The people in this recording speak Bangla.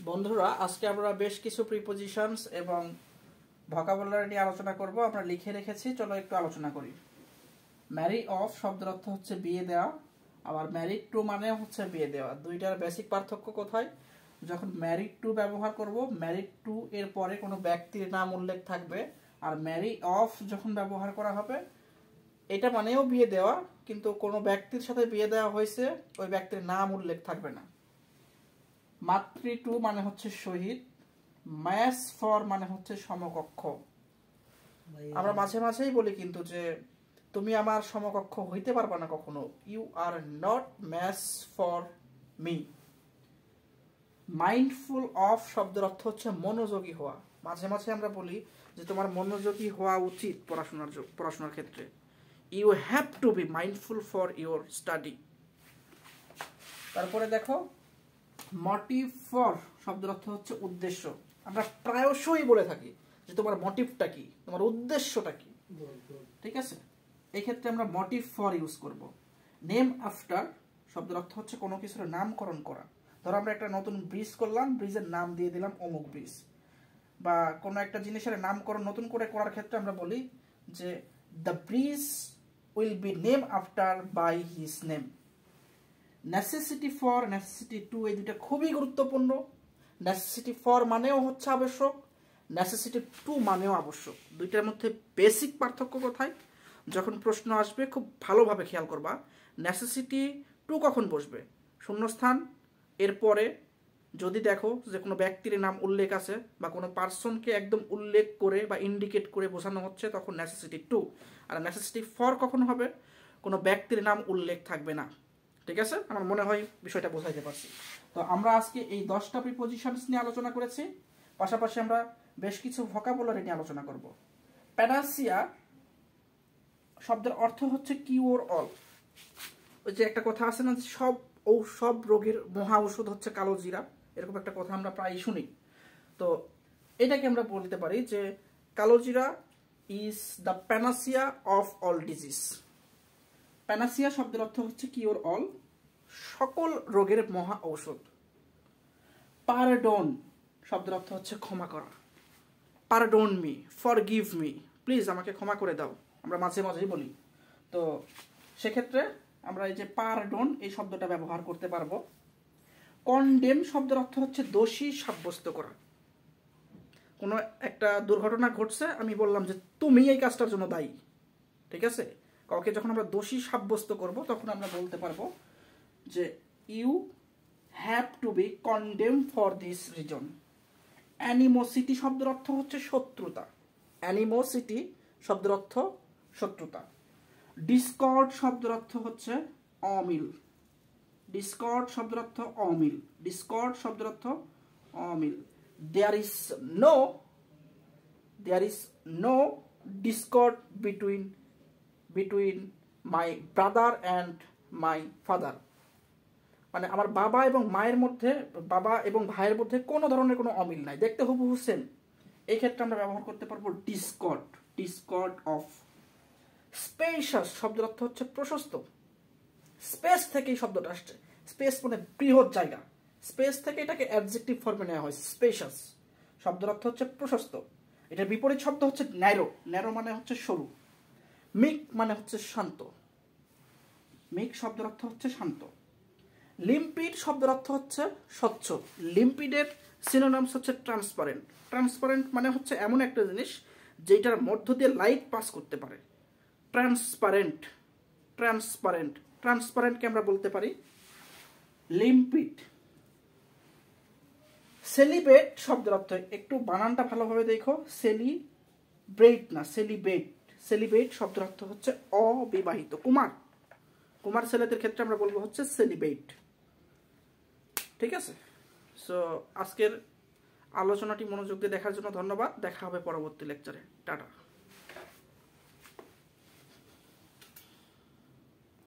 বন্ধুরা আজকে আমরা বেশ কিছু প্রিপোজিশনস এবং ভোকাবুলারি নিয়ে আলোচনা করব। আমরা লিখে রেখেছি, চলো একটু আলোচনা করি। ম্যারি অফ শব্দের অর্থ হচ্ছে বিয়ে দেওয়া, আবার ম্যারিড টু মানে হচ্ছে বিয়ে দেওয়া। দুইটার বেসিক পার্থক্য কোথায়? যখন ম্যারিড টু ব্যবহার করব, ম্যারিড টু এর পরে কোনো ব্যক্তির নাম উল্লেখ থাকবে, আর ম্যারি অফ যখন ব্যবহার করা হবে এটা মানেও বিয়ে দেওয়া, কিন্তু কোনো ব্যক্তির সাথে বিয়ে দেওয়া হয়েছে ওই ব্যক্তির নাম উল্লেখ থাকবে না। মাতৃ টু মানে হচ্ছে শহীদ, ম্যাচ ফর মানে হচ্ছে সমকক্ষ। আমরা মাঝে মাঝেই বলি কিন্তু যে তুমি আমার সমকক্ষ হইতে পারবা না কখনো, you are not match for me. Mindful of শব্দের অর্থ হচ্ছে মনোযোগী হওয়া। মাঝে মাঝে আমরা বলি যে তোমার মনোযোগী হওয়া উচিত পড়াশোনার ক্ষেত্রে। You have to be mindful for your study. তারপরে দেখো মোটিভ ফর শব্দের অর্থ হচ্ছে উদ্দেশ্য। আমরা প্রায়শই বলে থাকি যে তোমার মোটিভটা কি, তোমার উদ্দেশ্যটা কি, ঠিক আছে? এই ক্ষেত্রে আমরা মোটিভ ফর ইউজ করব। নেম আফটার শব্দের অর্থ হচ্ছে কোনো কিছুর নামকরণ করা। ধরো আমরা একটা নতুন ব্রিজ করলাম, ব্রিজের নাম দিয়ে দিলাম অমুক ব্রিজ। বা কোনো একটা জিনিসের নামকরণ নতুন করে করার ক্ষেত্রে আমরা বলি যে the bridge will be name after by his name. Necessity for, necessity to, এই দুটো খুবই গুরুত্বপূর্ণ। নেসেসিটি ফর মানেও হচ্ছে আবশ্যক, নেসেসিটি টু মানেও আবশ্যক। দুইটার মধ্যে বেসিক পার্থক্য কোথায়? যখন প্রশ্ন আসবে খুব ভালোভাবে খেয়াল করবা। নেসেসিটি টু কখন বসবে? শূন্যস্থান এরপরে যদি দেখো যে কোনো ব্যক্তির নাম উল্লেখ আছে বা কোনো পার্সনকে একদম উল্লেখ করে বা ইন্ডিকেট করে বোঝানো হচ্ছে, তখন নেসেসিটি টু। আর নেসেসিটি ফর কখন হবে? কোনো ব্যক্তির নাম উল্লেখ থাকবে না। ঠিক আছে, আমার মনে হয় বিষয়টা বোঝাইতে পারছি। তো আমরা আজকে এই 10টা প্রিপোজিশনস নিয়ে আলোচনা করেছি, পাশাপাশি আমরা বেশ কিছু ভোকাবুলারি নিয়ে আলোচনা করব। প্যানাসিয়া শব্দের অর্থ হচ্ছে কিওর অল। ওই যে একটা কথা আছে না, সব রোগের মহা ঔষধ হচ্ছে কালো জিরা, এরকম একটা কথা আমরা প্রায় শুনি। তো এটাকে আমরা বলতে পারি যে কালো জিরা is the panacea of all disease. Panacea শব্দের অর্থ হচ্ছে কিওর অল, সকল রোগের মহা ঔষধ। পারডন শব্দের অর্থ হচ্ছে ক্ষমা করা। পারডন মি, ফরগিভ মি, প্লিজ আমাকে ক্ষমা করে দাও, আমরা মাঝে মাঝেই বলি। তো সেক্ষেত্রে আমরা এই যে পারডন এই শব্দটা ব্যবহার করতে পারবো। কন্ডেম শব্দের অর্থ হচ্ছে দোষী সাব্যস্ত করা। কোনো একটা দুর্ঘটনা ঘটছে, আমি বললাম যে তুমি এই কাজটার জন্য দায়ী, ঠিক আছে? কাউকে যখন আমরা দোষী সাব্যস্ত করব তখন আমরা বলতে পারবো যে you have to be condemn for this reason. Animosity শব্দের অর্থ হচ্ছে শত্রুতা। অ্যানিমোসিটি শব্দের অর্থ শত্রুতা। ডিসকর্ড শব্দের অর্থ হচ্ছে অমিল। ডিসকর্ড শব্দের অর্থ অমিল। ডিসকর্ড শব্দের অর্থ অমিল। There is no discord between my brother and my father. মানে আমার বাবা এবং ভাইয়ের মধ্যে কোনো ধরনের কোনো অমিল নাই, দেখতে হুবহু সেম। এই ক্ষেত্রে আমরা ব্যবহার করতে পারবো ডিসকর্ড। Discord of. স্পেশাস শব্দের অর্থ হচ্ছে প্রশস্ত। স্পেস থেকে এই শব্দটা আসছে। স্পেস মানে বৃহৎ জায়গা, স্পেস থেকে এটাকে অ্যাডজেক্টিভ ফর্মে নেওয়া হয়েছে। স্পেশাস শব্দের অর্থ হচ্ছে প্রশস্ত। এটার বিপরীত শব্দ হচ্ছে ন্যারো। ন্যারো মানে হচ্ছে সরু। মিক মানে হচ্ছে শান্ত। মিক শব্দের অর্থ হচ্ছে শান্ত। লিম্পিড শব্দের অর্থ হচ্ছে স্বচ্ছ। লিম্পিডের সিনোনিমস হচ্ছে ট্রান্সপারেন্ট। ট্রান্সপারেন্ট মানে হচ্ছে এমন একটা জিনিস যেটার মধ্য দিয়ে লাইট পাস করতে পারে। ট্রান্সপারেন্ট, ট্রান্সপারেন্ট, ট্রান্সপারেন্টকে আমরা বলতে পারি লিম্পিড। সেলিব্রেট শব্দের অর্থ, একটু বানানটা ভালোভাবে দেখো, সেলিব্রেট না সেলিব্রেট। সেলিব্রেট শব্দের অর্থ হচ্ছে অবিবাহিত। কুমার ছেলেদের ক্ষেত্রে আমরা বলবো হচ্ছে সেলিব্রেট। ঠিক আছে? সো আজকের আলোচনাটি মনোযোগ দিয়ে দেখার জন্য ধন্যবাদ। দেখা হবে পরবর্তী লেকচারে। টাটা।